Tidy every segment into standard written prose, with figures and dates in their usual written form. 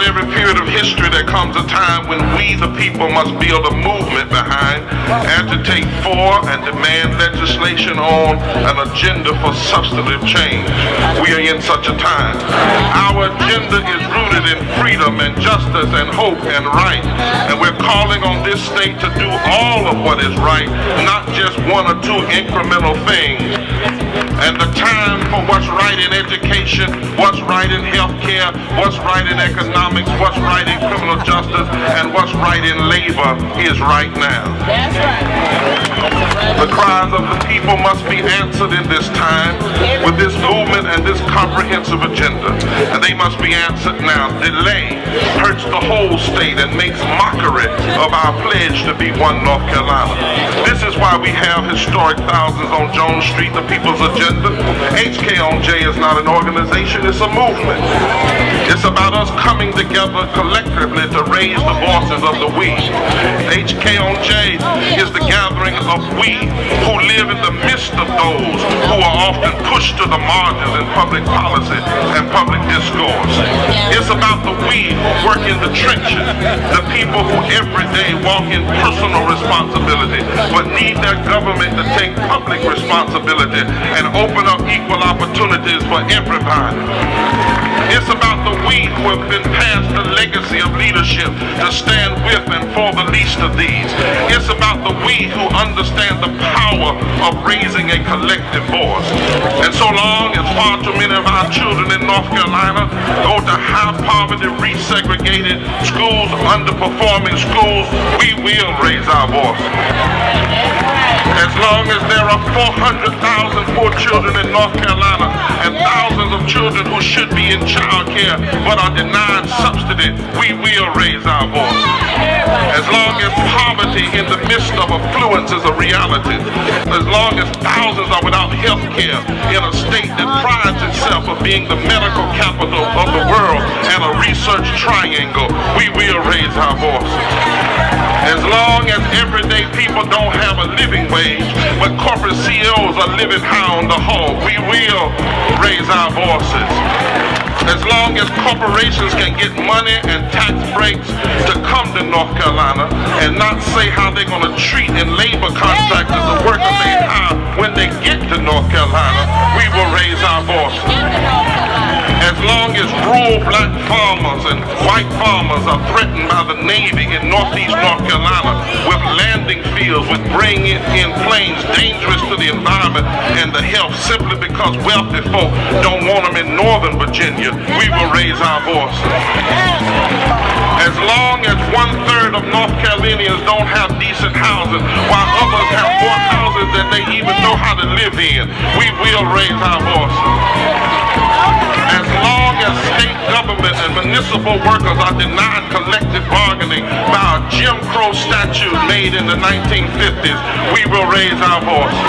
about every period of history, there comes a time when we, the people, must build a movement behind, agitate for, and demand legislation on an agenda for substantive change. We are in such a time. Our agenda is rooted in freedom and justice and hope and right. And we're calling on this state to do all of what is right, not just one or two incremental things. And the time for what's right in education, what's right in healthcare, what's right in economics, what's right in criminal justice, and what's right in labor is right now. That's right. The cries of the people must be answered in this time with this movement and this comprehensive agenda. And they must be answered now. Delay hurts the whole state and makes mockery of our pledge to be one North Carolina. This is why we have historic thousands on Jones Street, the People's Agenda. HKOJ is not an organization, it's a movement. It's about us coming together collectively to raise the voices of the we. HKOJ is the gathering of we who live in the midst of those who are often pushed to the margins in public policy and public discourse. It's about the we who work in the trenches, the people who every day walk in personal responsibility but need their government to take public responsibility and open up equal opportunities for everybody. It's about the we who have been passed the legacy of leadership to stand with and for the least of these. It's about the we who understand the power of raising a collective voice. And so long as far too many of our children in North Carolina go to high poverty, resegregated schools, underperforming schools, we will raise our voice. As long as there are 400,000 poor children in North Carolina and thousands of children who should be in child care but are denied subsidy, we will raise our voice. As long as poverty in the midst of affluence is a reality, as long as thousands are without health care in a state that prides itself of being the medical capital of the world and a research triangle, we will raise our voice. As long as everyday people don't have a living wage, but corporate CEOs are living high on the hog, we will raise our voices. As long as corporations can get money and tax breaks to come to North Carolina and not say how they're going to treat and labor contractors the workers they hire when they get to North Carolina, we will raise our voices. As long as rural black farmers and white farmers are threatened by the Navy in northeast North Carolina with landing fields with bringing in planes dangerous to the environment and the health simply because wealthy folk don't want them in northern Virginia, we will raise our voices. As long as 1/3 of North Carolinians don't have decent housing while others have more houses than they even know how to live in, we will raise our voices. As long as state government and municipal workers are denied collective bargaining by a Jim Crow statute made in the 1950s, we will raise our voice.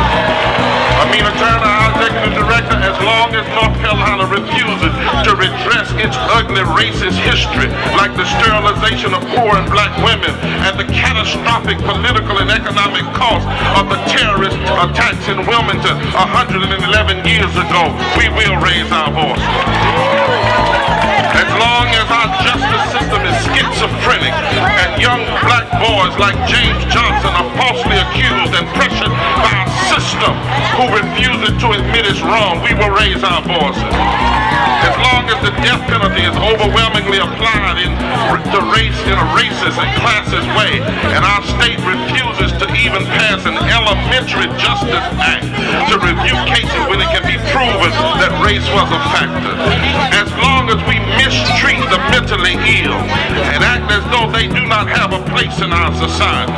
Amina Turner, our executive director, as long as North Carolina refuses to redress its ugly racist history, like the sterilization of poor and black women and the catastrophic political and economic cost of the terrorist attacks in Wilmington 111 years ago, we will raise our voice. As long as our justice system is schizophrenic and young black boys like James Johnson are falsely accused and pressured by a system who refuses to admit it's wrong, we will raise our voices. As long as the death penalty is overwhelmingly applied to race in a racist and classist way, and our state refuses to even pass an elementary justice act to review cases when it can be proven that race was a factor. As long as we mistreat the mentally ill and act as though they do not have a place in our society,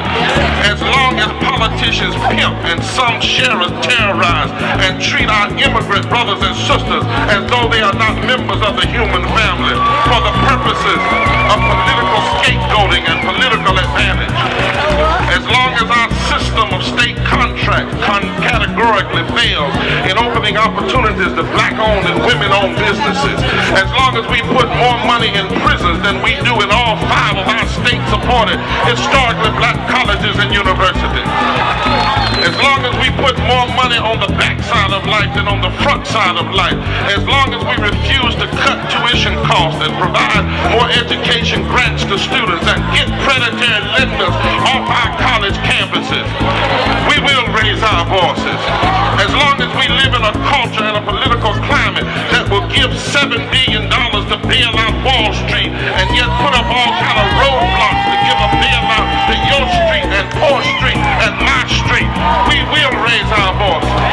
as long as politicians pimp and some sheriffs terrorize and treat our immigrant brothers and sisters as though they are not members of the human family for the purposes of political scapegoating and political advantage, as long as our system of state contracts categorically fails in opening opportunities to black-owned and women-owned businesses, as long as we put more money in prisons than we do in all 5 of our state-supported historically black colleges and universities, as long as we put more money on the back side of life than on the front side of life, as long as we refuse to cut tuition costs costs and provide more education grants to students and get predatory lenders off our college campuses. We will raise our voices. As long as we live in a culture and a political climate that will give $7 billion to bail out Wall Street and yet put up all kind of roadblocks to give a bailout to your street and poor street and my street, we will raise our voices.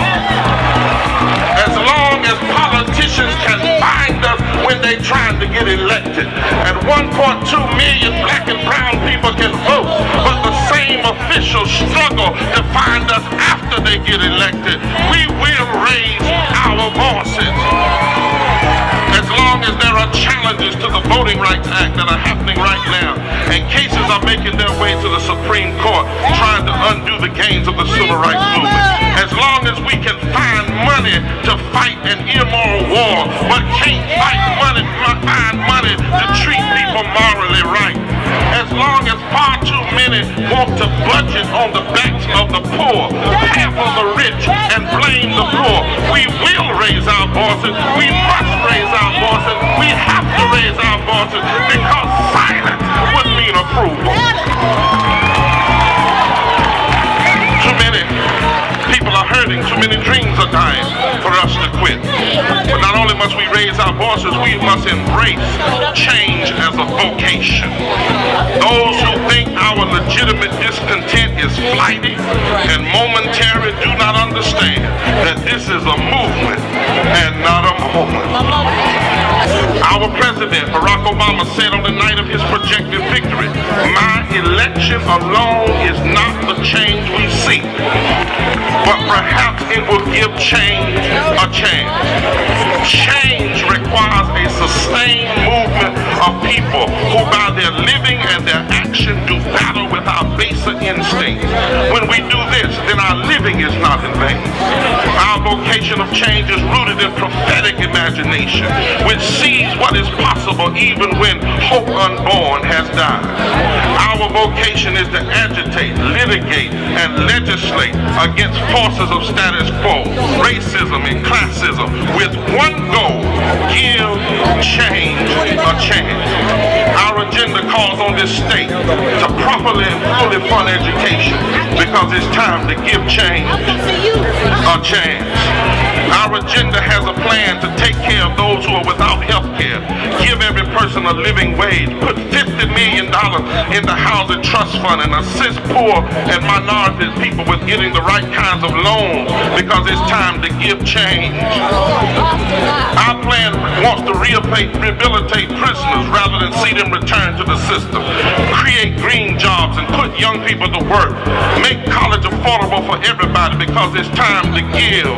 As long as politicians can find us when they're trying to get elected, and 1.2 million black and brown people can vote, but the same officials struggle to find us after they get elected, we will raise our voices. As long as there are challenges to the Voting Rights Act that are happening right now, and cases are making their way to the Supreme Court trying to undo the gains of the Civil Rights Movement, as long as we can find money to fight an immoral war, but can't find money to treat people morally right, as long as far too many want to budget on the backs of the poor, half of the rich, and blame the poor, we will raise our voices. We must raise our voices. We have to raise our voices because silence would mean approval. Too many people are hurting. Too many dreams are dying for us to quit. But not only must we raise our voices, we must embrace change as a vocation. Those who think our legitimate discontent is flighty and momentary do not understand that this is a movement and not a moment. Our president, Barack Obama, said on the night of his projected victory, "My election alone is not the change we seek, but perhaps it will give change a chance." Change requires a sustained movement of people who by their living and their action do battle with our baser instincts. When we do this, then our living is not in vain. Our vocation of change is rooted in prophetic imagination, which sees what is possible even when hope unborn has died. Our vocation is to agitate, litigate, and legislate against forces of status quo, racism, and classism with one goal: give change a chance. Our agenda calls on this state to properly and fully fund education because it's time to give change a chance. Our agenda has a plan to take care of those who are without health care, give every person a living wage, put $50 million in the Housing Trust Fund, and assist poor and minority people with getting the right kinds of loans because it's time to give change. Our plan wants to rehabilitate prisoners rather than see them return to the system, create green jobs and put young people to work, make college affordable for everybody because it's time to give.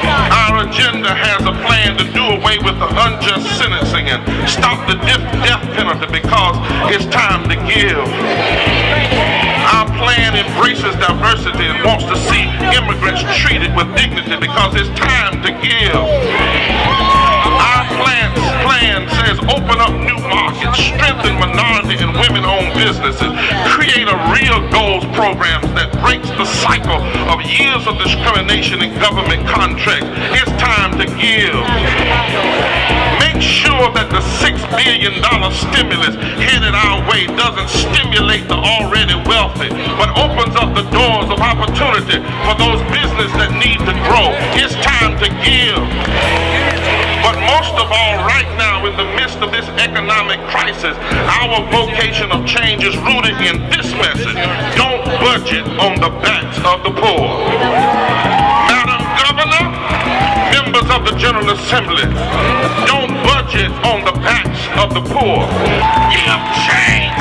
Our agenda has a plan to do away with the unjust sentencing and stop the death penalty because it's time to give. Our plan embraces diversity and wants to see immigrants treated with dignity because it's time to give. Our plan says open up new markets, strengthen minority and women-owned businesses, create a real goals program that breaks the cycle of years of discrimination in government contracts. It's time to give. Make sure that the $6 billion stimulus headed our way doesn't stimulate the already wealthy, but opens up the doors of opportunity for those businesses that need to grow. It's time to give. But most of all, right now, in the midst of this economic crisis, our vocation of change is rooted in this message: don't budget on the backs of the poor. Madam Governor, members of the General Assembly, don't budget on the backs of the poor. Give change